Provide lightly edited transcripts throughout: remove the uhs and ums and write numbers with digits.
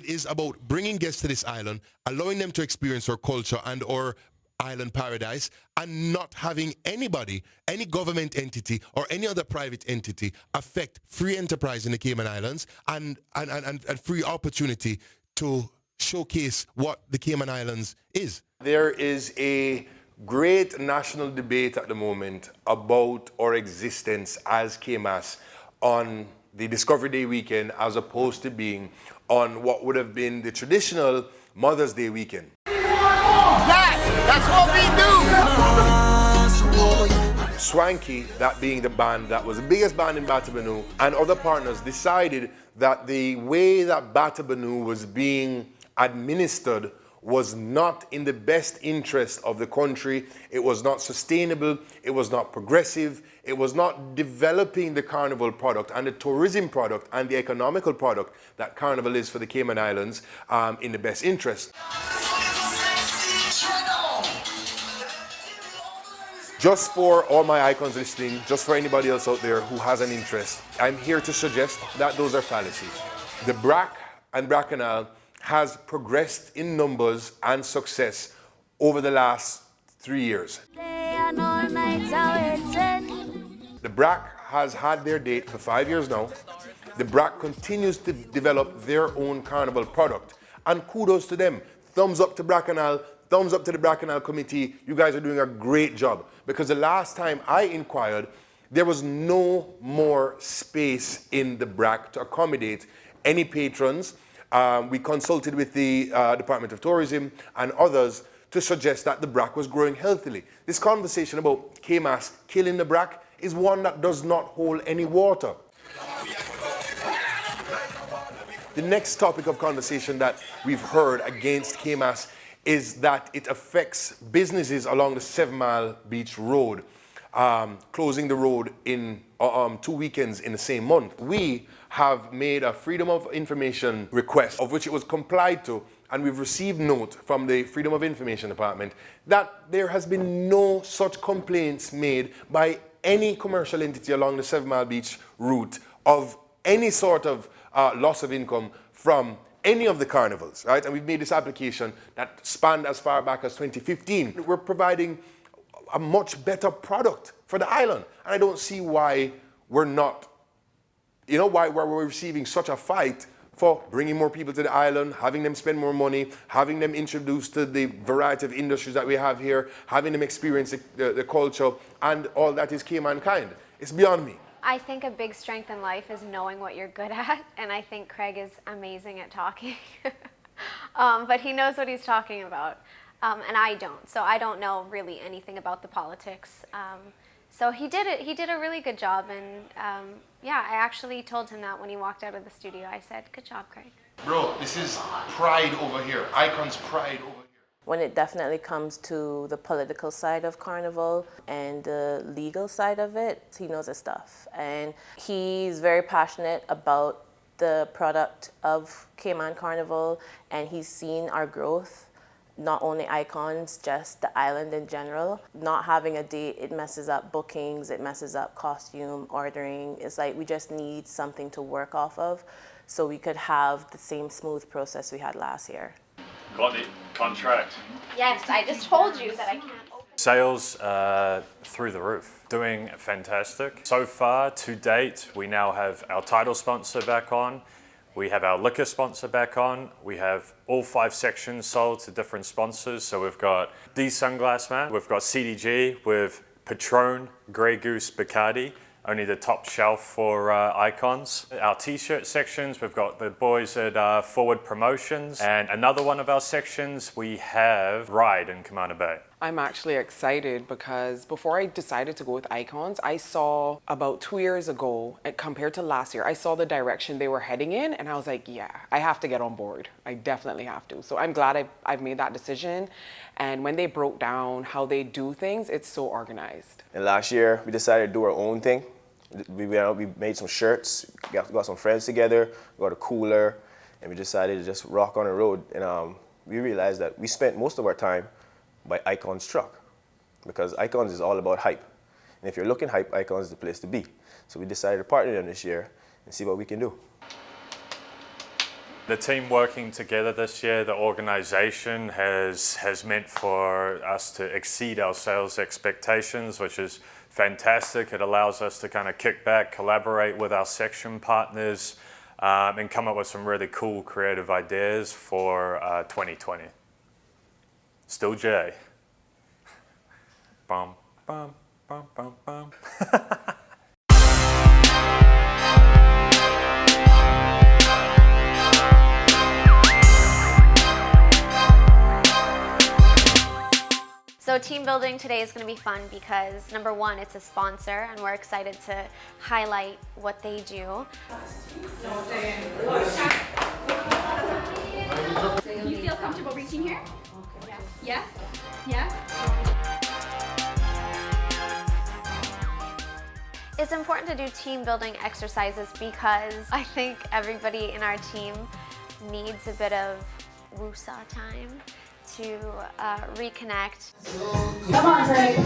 is about bringing guests to this island, allowing them to experience our culture and our island paradise, and not having anybody, any government entity or any other private entity affect free enterprise in the Cayman Islands and free opportunity to showcase what the Cayman Islands is. There is a great national debate at the moment about our existence as CHYNAE on the Discovery Day weekend as opposed to being on what would have been the traditional Mother's Day weekend. That's what we do! Swanky, that being the band that was the biggest band in Batabanu, and other partners decided that the way that Batabanu was being administered was not in the best interest of the country. It was not sustainable, it was not progressive, it was not developing the Carnival product and the tourism product and the economical product that Carnival is for the Cayman Islands in the best interest. Just for all my icons listening, just for anybody else out there who has an interest, I'm here to suggest that those are fallacies. The BRAC and Bacchanal has progressed in numbers and success over the last 3 years. The BRAC has had their date for 5 years now. The BRAC continues to develop their own Carnival product. And kudos to them. Thumbs up to Bacchanal, thumbs up to the Bacchanal committee. You guys are doing a great job. Because the last time I inquired, there was no more space in the BRAC to accommodate any patrons. We consulted with the Department of Tourism and others to suggest that the BRAC was growing healthily. This conversation about CHYNAE killing the BRAC is one that does not hold any water. The next topic of conversation that we've heard against CHYNAE is that it affects businesses along the 7 Mile Beach Road, closing the road in 2 weekends in the same month. We have made a Freedom of Information request, of which it was complied to, and we've received note from the Freedom of Information Department that there has been no such complaints made by any commercial entity along the 7 Mile Beach route of any sort of loss of income from any of the carnivals, right? And we've made this application that spanned as far back as 2015. We're providing a much better product for the island. And I don't see why we're not, why we're receiving such a fight for bringing more people to the island, having them spend more money, having them introduced to the variety of industries that we have here, having them experience the culture, and all that is Cayman kind. It's beyond me. I think a big strength in life is knowing what you're good at, and I think Craig is amazing at talking. But he knows what he's talking about, and I don't. So I don't know really anything about the politics. So he did a really good job, and yeah, I actually told him that when he walked out of the studio. I said, "Good job, Craig." Bro, this is pride over here. ICONZ pride over here. When it definitely comes to the political side of Carnival and the legal side of it, he knows his stuff. And he's very passionate about the product of Cayman Carnival, and he's seen our growth, not only ICONZ, just the island in general. Not having a date, it messes up bookings, it messes up costume ordering. It's like we just need something to work off of so we could have the same smooth process we had last year. Got the contract. Yes, I just told you that I can't open. Sales through the roof, doing fantastic. So far, to date, we now have our title sponsor back on. We have our liquor sponsor back on. We have all 5 sections sold to different sponsors. So we've got the Sunglass Man, we've got CDG with Patron, Grey Goose, Bacardi, only the top shelf for ICONZ. Our t-shirt sections, we've got the boys at Forward Promotions, and another one of our sections, we have Ride in Commander Bay. I'm actually excited because before I decided to go with ICONZ, I saw about 2 years ago, compared to last year, I saw the direction they were heading in, and I was like, yeah, I have to get on board. I definitely have to. So I'm glad I've made that decision. And when they broke down how they do things, it's so organized. And last year, we decided to do our own thing. We made some shirts, got some friends together, got a cooler, and we decided to just rock on the road. And we realized that we spent most of our time by ICONZ truck, because ICONZ is all about hype. And if you're looking hype, ICONZ is the place to be. So we decided to partner them this year and see what we can do. The team working together this year, the organization has meant for us to exceed our sales expectations, which is fantastic. It allows us to kind of kick back, collaborate with our section partners, and come up with some really cool creative ideas for 2020. Still Jay. Bum, bum, bum, bum, bum. So team building today is going to be fun because number one, it's a sponsor and we're excited to highlight what they do. You feel comfortable reaching here? Yeah? Yeah? It's important to do team building exercises because I think everybody in our team needs a bit of woosah time to reconnect. Come on, Craig. I'm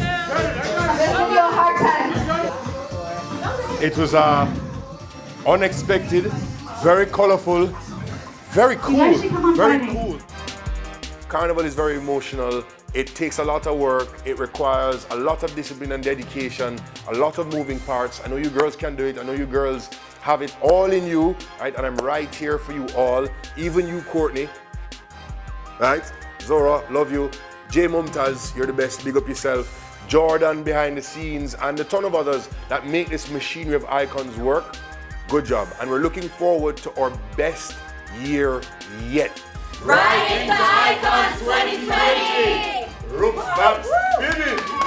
gonna give you a hard time. It was unexpected, very colorful, very cool, very cool. Carnival is very emotional. It takes a lot of work. It requires a lot of discipline and dedication, a lot of moving parts. I know you girls can do it. I know you girls have it all in you, right? And I'm right here for you all, even you, Courtney, right? Zora, love you. J MUMTAZ, you're the best, big up yourself. Jordan behind the scenes and a ton of others that make this machinery of ICONZ work. Good job. And we're looking forward to our best year yet. Right into ICONZ 2020! Roof, snaps, spinning!